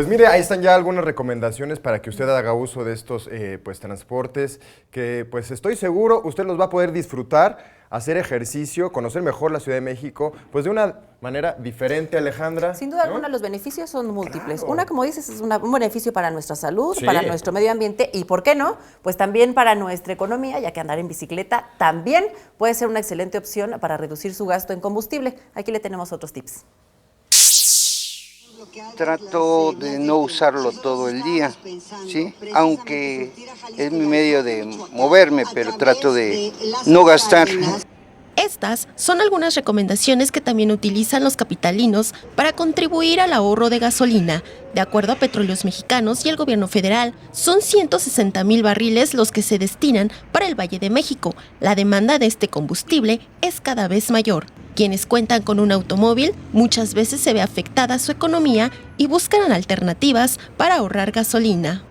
Pues mire, ahí están ya algunas recomendaciones para que usted haga uso de estos transportes que pues estoy seguro usted los va a poder disfrutar, hacer ejercicio, conocer mejor la Ciudad de México, pues de una manera diferente, Alejandra. Sin duda alguna, los beneficios son múltiples. Una, como dices, es un beneficio para nuestra salud, para nuestro medio ambiente y, ¿por qué no? Pues también para nuestra economía, ya que andar en bicicleta también puede ser una excelente opción para reducir su gasto en combustible. Aquí le tenemos otros tips. Trato de no usarlo todo el día, ¿sí? Aunque es mi medio de moverme, pero trato de no gastar. Estas son algunas recomendaciones que también utilizan los capitalinos para contribuir al ahorro de gasolina. De acuerdo a Petróleos Mexicanos y el gobierno federal, son 160,000 barriles los que se destinan para el Valle de México. La demanda de este combustible es cada vez mayor. Quienes cuentan con un automóvil muchas veces se ve afectada su economía y buscan alternativas para ahorrar gasolina.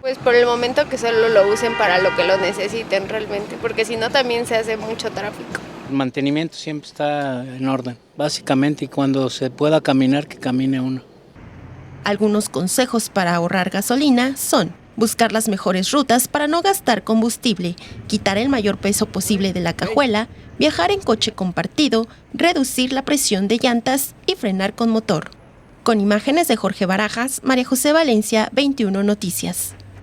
Pues por el momento que solo lo usen para lo que lo necesiten realmente, porque si no también se hace mucho tráfico. El mantenimiento siempre está en orden, básicamente, y cuando se pueda caminar, que camine uno. Algunos consejos para ahorrar gasolina son: buscar las mejores rutas para no gastar combustible, quitar el mayor peso posible de la cajuela, viajar en coche compartido, reducir la presión de llantas y frenar con motor. Con imágenes de Jorge Barajas, María José Valencia, 21 Noticias.